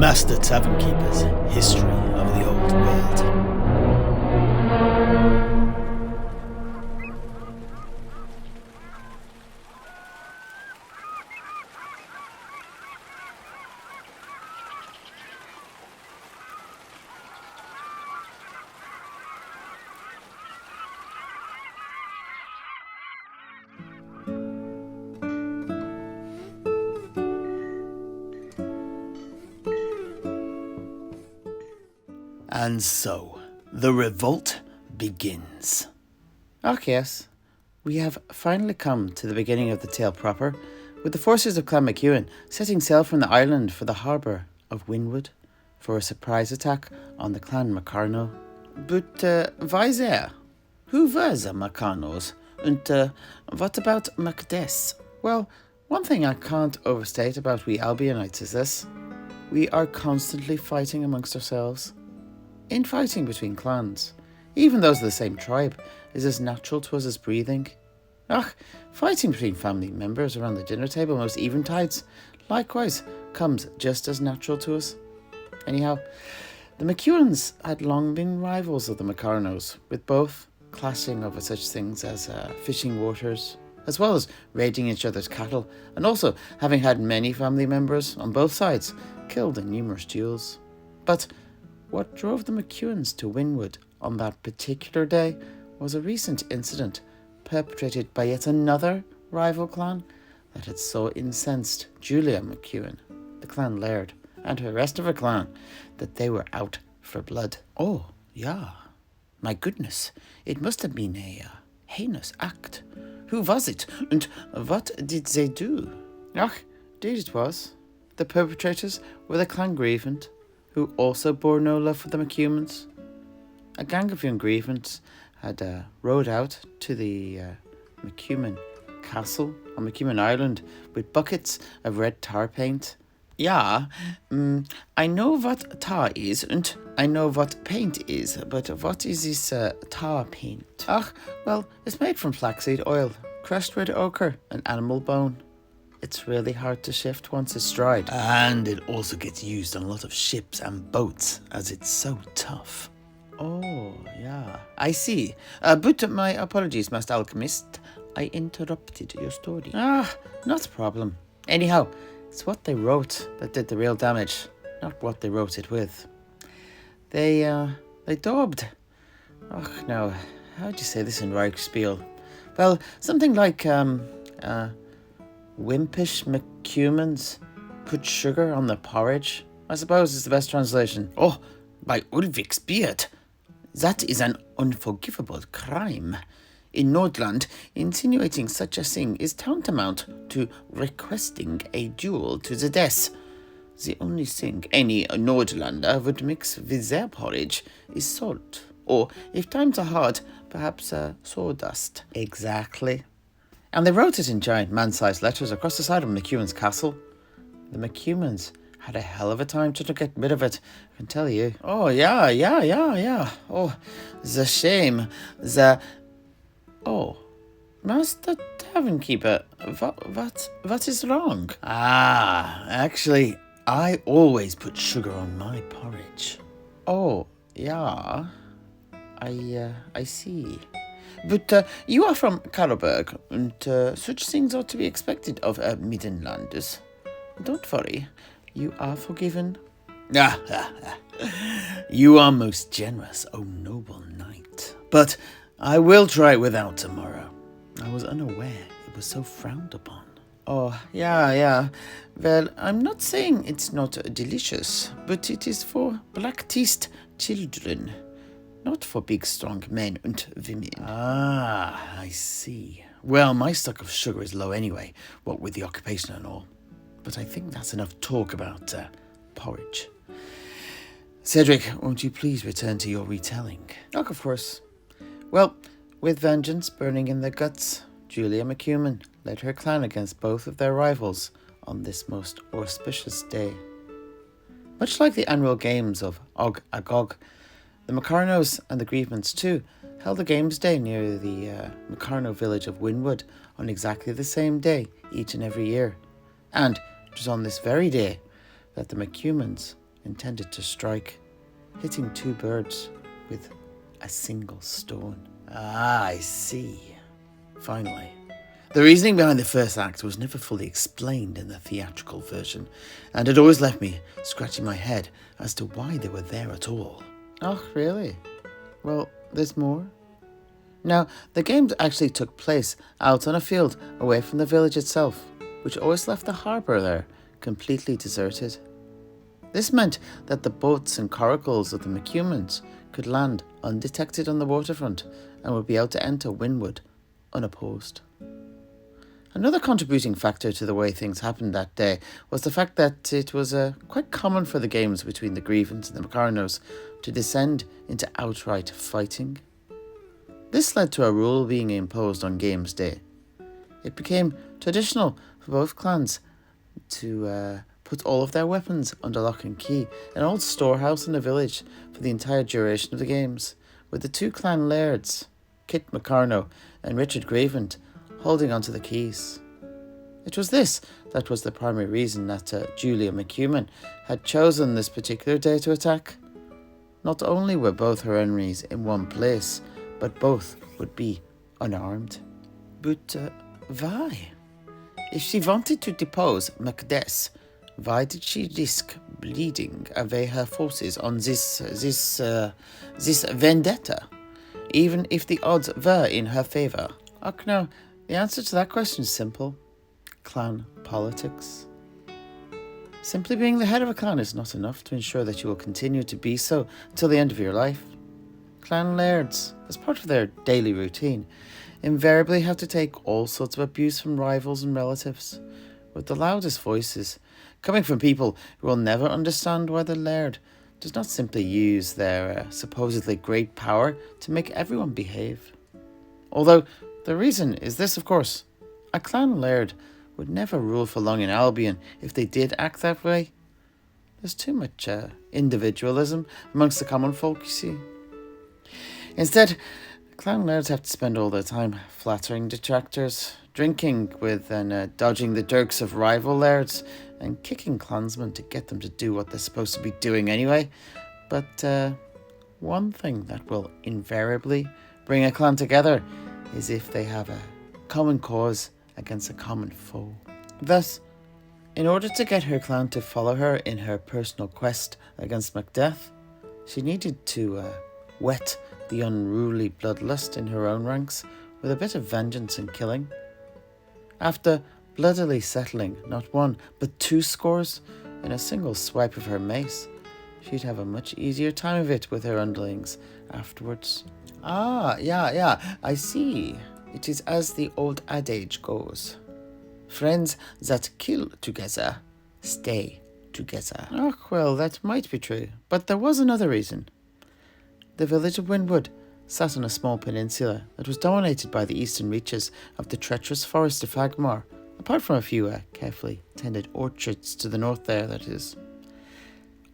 Master Tavern Keeper's History of the Old World. And so, the revolt begins. Ah, yes. We have finally come to the beginning of the tale proper, with the forces of Clan MacEwan setting sail from the island for the harbour of Winwood for a surprise attack on the Clan Macarno. But, why there? Who were the Macarnos? And, what about McDeath? Well, one thing I can't overstate about we Albionites is this. We are constantly fighting amongst ourselves. Infighting between clans, even those of the same tribe, is as natural to us as breathing. Fighting between family members around the dinner table most eventides, likewise, comes just as natural to us. Anyhow, the MacEwans had long been rivals of the Macarnos, with both clashing over such things as fishing waters, as well as raiding each other's cattle, and also having had many family members on both sides killed in numerous duels. But what drove the MacEwans to Winwood on that particular day was a recent incident perpetrated by yet another rival clan that had so incensed Tilea MacEwan, the clan laird, and her rest of her clan that they were out for blood. Oh, yeah. My goodness, it must have been a heinous act. Who was it, and what did they do? Indeed it was. The perpetrators were the clan grievant, who also bore no love for the MacEwans. A gang of young grievants had rowed out to the MacEwan castle on MacEwan Island with buckets of red tar paint. I know what tar is, and I know what paint is, but what is this tar paint? Well, it's made from flaxseed oil, crushed red ochre, and animal bone. It's really hard to shift once it's dried. And it also gets used on a lot of ships and boats, as it's so tough. Oh, yeah. I see. But my apologies, Master Alchemist. I interrupted your story. Not a problem. Anyhow, it's what they wrote that did the real damage, not what they wrote it with. They daubed. No, how'd you say this in Reichspiel? Well, something like, wimpish MacEwans put sugar on the porridge, I suppose is the best translation. Oh, by Ulric's beard! That is an unforgivable crime. In Nordland, insinuating such a thing is tantamount to requesting a duel to the death. The only thing any Nordlander would mix with their porridge is salt, or, if times are hard, perhaps sawdust. Exactly. And they wrote it in giant man-sized letters across the side of MacEwan's castle. The MacEwans had a hell of a time to get rid of it, I can tell you. Oh, yeah. Oh, the shame. Oh, Master Tavern Keeper, what is wrong? Actually, I always put sugar on my porridge. Oh, yeah. I see. But you are from Karlberg, and such things ought to be expected of Middenlanders. Don't worry, you are forgiven. You are most generous, O noble knight. But I will try it without tomorrow. I was unaware it was so frowned upon. Oh, yeah. Well, I'm not saying it's not delicious, but it is for black-teeth children. Not for big, strong men and women. I see. Well, my stock of sugar is low anyway, what with the occupation and all. But I think that's enough talk about porridge. Sedrik, won't you please return to your retelling? Of course. Well, with vengeance burning in their guts, Tilea MacEwan led her clan against both of their rivals on this most auspicious day. Much like the annual games of Og Agog, the Macarnos and the Grievants too held a games day near the Macarno village of Winwood on exactly the same day each and every year. And it was on this very day that the MacEwans intended to strike, hitting two birds with a single stone. Ah, I see. Finally, the reasoning behind the first act was never fully explained in the theatrical version, and it always left me scratching my head as to why they were there at all. Oh, really? Well, there's more. Now, the games actually took place out on a field away from the village itself, which always left the harbour there completely deserted. This meant that the boats and coracles of the McEwens could land undetected on the waterfront and would be able to enter Winwood unopposed. Another contributing factor to the way things happened that day was the fact that it was quite common for the games between the Grievance and the Macarnos to descend into outright fighting. This led to a rule being imposed on Games Day. It became traditional for both clans to put all of their weapons under lock and key in an old storehouse in the village for the entire duration of the games, with the two clan lairds, Kit Macarno and Richard Gravant, holding onto the keys. It was this that was the primary reason that Julia McEwen had chosen this particular day to attack. Not only were both her enemies in one place, but both would be unarmed. But why? If she wanted to depose McDeath, why did she risk bleeding away her forces on this vendetta, even if the odds were in her favour? Oh, no, the answer to that question is simple. Clan politics. Simply being the head of a clan is not enough to ensure that you will continue to be so until the end of your life. Clan lairds, as part of their daily routine, invariably have to take all sorts of abuse from rivals and relatives, with the loudest voices coming from people who will never understand why the laird does not simply use their supposedly great power to make everyone behave. Although the reason is this, of course. A clan laird would never rule for long in Albion if they did act that way. There's too much individualism amongst the common folk, you see. Instead, clan lairds have to spend all their time flattering detractors, drinking with and dodging the dirks of rival lairds, and kicking clansmen to get them to do what they're supposed to be doing anyway. But one thing that will invariably bring a clan together is if they have a common cause against a common foe. Thus, in order to get her clan to follow her in her personal quest against McDeath, she needed to whet the unruly bloodlust in her own ranks with a bit of vengeance and killing. After bloodily settling not one but 2 scores in a single swipe of her mace, she'd have a much easier time of it with her underlings afterwards. Ah, yeah, I see. It is as the old adage goes. Friends that kill together, stay together. Oh, well, that might be true, but there was another reason. The village of Winwood sat on a small peninsula that was dominated by the eastern reaches of the treacherous forest of Fagmar, apart from a few carefully tended orchards to the north there, that is.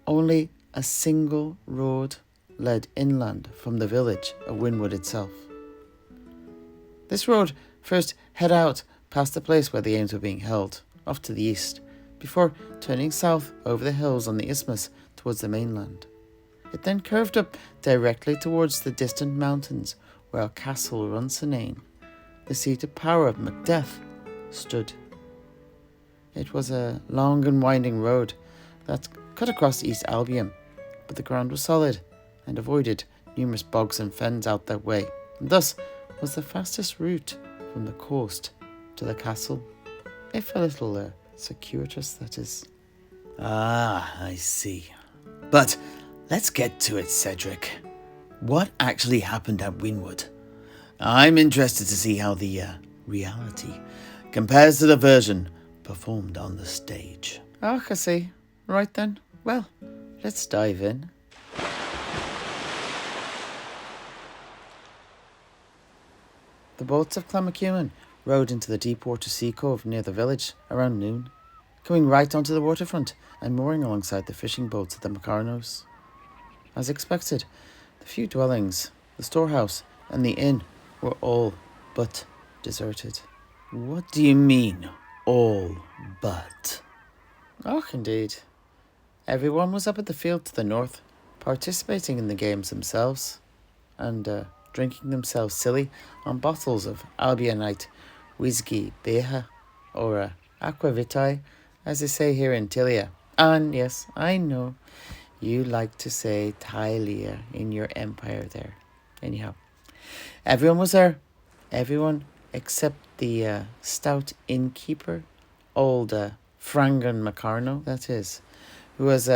Only a single road led inland from the village of Winwood itself. This road first head out past the place where the games were being held, off to the east, before turning south over the hills on the isthmus towards the mainland. It then curved up directly towards the distant mountains where Castle Runsanane, the seat of power of McDeath, stood. It was a long and winding road that cut across East Albion, but the ground was solid and avoided numerous bogs and fens out that way, and thus was the fastest route from the coast to the castle, if a little circuitous, that is. Ah, I see. But let's get to it, Sedrik. What actually happened at Winwood? I'm interested to see how the reality compares to the version performed on the stage. Oh, I see. Right then. Well, let's dive in. The boats of Clan McEwen rowed into the deep water sea cove near the village around noon, coming right onto the waterfront and mooring alongside the fishing boats of the Macarnos. As expected, the few dwellings, the storehouse, and the inn were all but deserted. What do you mean, all but? Oh, indeed. Everyone was up at the field to the north, participating in the games themselves, and drinking themselves silly on bottles of Albionite whiskey beha, or aqua vitae, as they say here in Tilea. And yes, I know you like to say Tilea in your empire there. Anyhow, everyone was there. Everyone except the stout innkeeper, old Frangan Macarno, that is, who was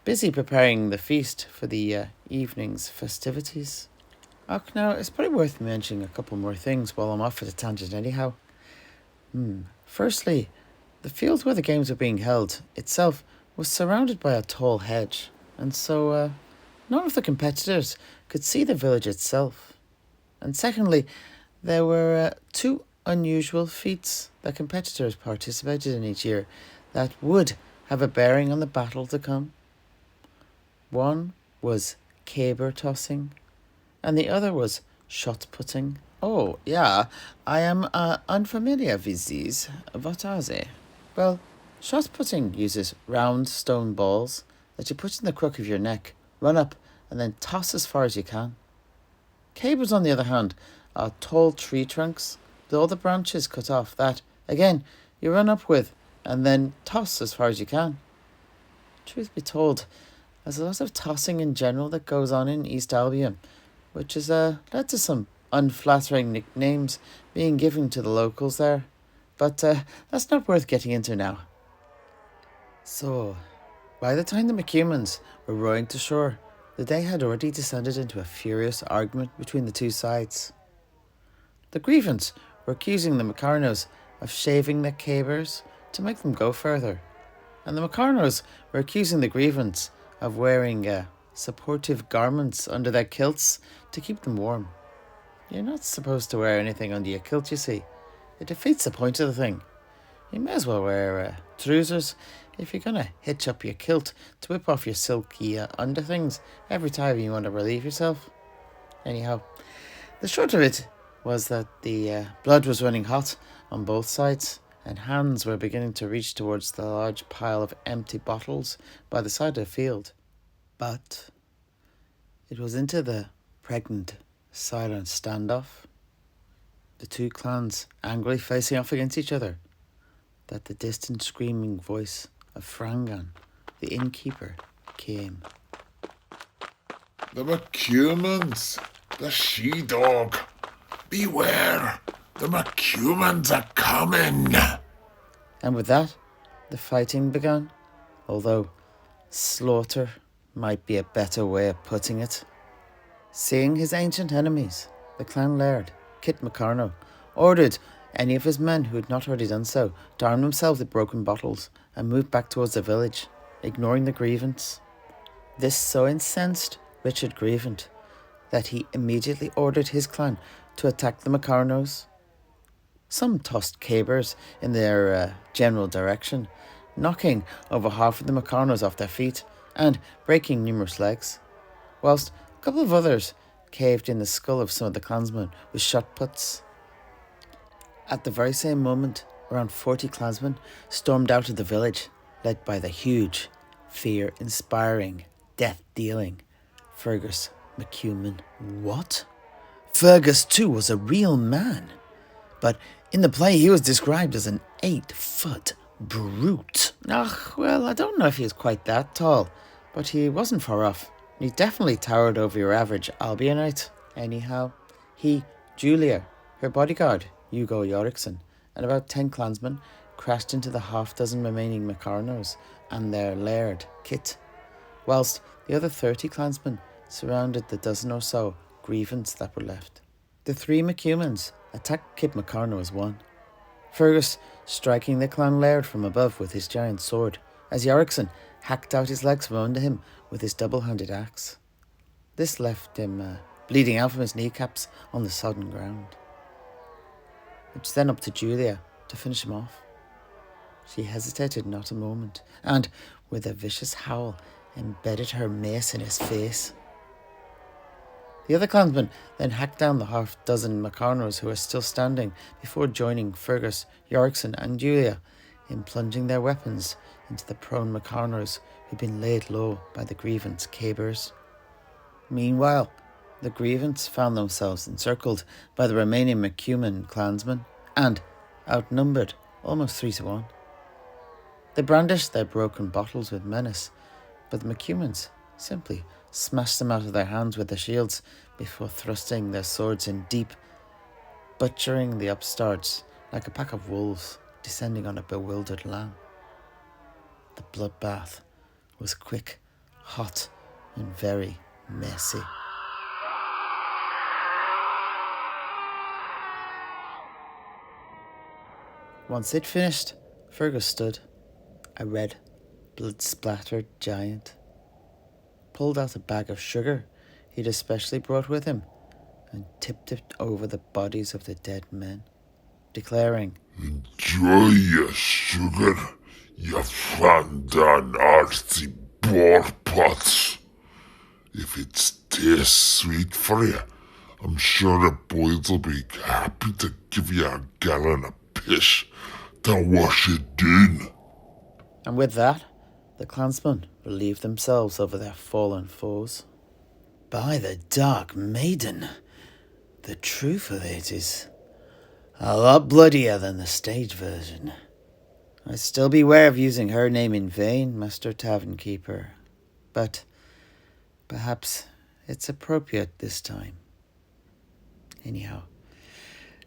busy preparing the feast for the evening's festivities. Now, it's probably worth mentioning a couple more things while I'm off at a tangent anyhow. Firstly, the field where the games were being held itself was surrounded by a tall hedge, and so none of the competitors could see the village itself. And secondly, there were two unusual feats that competitors participated in each year that would have a bearing on the battle to come. One was caber tossing, and the other was shot putting. Oh, yeah, I am unfamiliar with these. What are they? Well, shot putting uses round stone balls that you put in the crook of your neck, run up, and then toss as far as you can. Cabers, on the other hand, are tall tree trunks with all the branches cut off that, again, you run up with and then toss as far as you can. Truth be told, there's a lot of tossing in general that goes on in East Albion, which has led to some unflattering nicknames being given to the locals there. But that's not worth getting into now. So, by the time the McCumans were rowing to shore, the day had already descended into a furious argument between the two sides. The grievance were accusing the Macarnos of shaving the cabers to make them go further, and the Macarnos were accusing the grievance of wearing supportive garments under their kilts to keep them warm. You're not supposed to wear anything under your kilt, you see. It defeats the point of the thing. You may as well wear trousers if you're going to hitch up your kilt to whip off your silky underthings every time you want to relieve yourself. Anyhow, the short of it was that the blood was running hot on both sides, and hands were beginning to reach towards the large pile of empty bottles by the side of the field. But it was into the pregnant, silent standoff, the two clans angrily facing off against each other, that the distant screaming voice of Frangan, the innkeeper, came. The McCumans, the she-dog. Beware, the McCumans are coming. And with that, the fighting began, although slaughter might be a better way of putting it. Seeing his ancient enemies, the clan laird, Kit Macarno, ordered any of his men who had not already done so to arm themselves with broken bottles and move back towards the village, ignoring the grievance. This so incensed Richard Grievant that he immediately ordered his clan to attack the Macarnos. Some tossed cabers in their general direction, knocking over half of the Macarnos off their feet and breaking numerous legs, whilst a couple of others caved in the skull of some of the clansmen with shot puts. At the very same moment, around 40 clansmen stormed out of the village, led by the huge, fear-inspiring, death-dealing Fergus McCuman. What? Fergus too was a real man, but in the play he was described as an 8-foot brute. Well, I don't know if he was quite that tall, but he wasn't far off. He definitely towered over your average Albionite. Anyhow, he, Julia, her bodyguard, Hugo Yorickson, and about 10 clansmen crashed into the half-dozen remaining Macarnos and their laird, Kit, whilst the other 30 clansmen surrounded the dozen or so grievants that were left. The 3 McCumans attacked Kit Macarno as one, Fergus striking the clan laird from above with his giant sword, as Yorickson hacked out his legs from under him with his double-handed axe. This left him bleeding out from his kneecaps on the sodden ground. It was then up to Julia to finish him off. She hesitated not a moment, and, with a vicious howl, embedded her mace in his face. The other clansmen then hacked down the half-dozen Macarnos who were still standing before joining Fergus, Yorickson and Julia in plunging their weapons into the prone McConnors who'd been laid low by the Grievance cabers. Meanwhile, the Grievance found themselves encircled by the remaining McCuman clansmen and outnumbered almost 3-1. They brandished their broken bottles with menace, but the McCumans simply smashed them out of their hands with their shields before thrusting their swords in deep, butchering the upstarts like a pack of wolves descending on a bewildered lamb. The bloodbath was quick, hot, and very messy. Once they'd finished, Fergus stood, a red, blood-splattered giant, pulled out a bag of sugar he'd especially brought with him, and tipped it over the bodies of the dead men, declaring, "Enjoy your sugar, you fandom artsy borepots. If it tastes sweet for you, I'm sure the boys will be happy to give you a gallon of piss to wash it down." And with that, the clansmen relieved themselves over their fallen foes. By the Dark Maiden, the truth of it is a lot bloodier than the stage version. I'd still beware of using her name in vain, Master Tavern Keeper, but perhaps it's appropriate this time. Anyhow,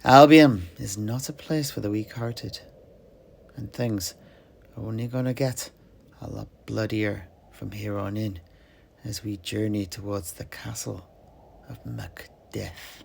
Albion is not a place for the weak-hearted, and things are only going to get a lot bloodier from here on in as we journey towards the castle of McDeath.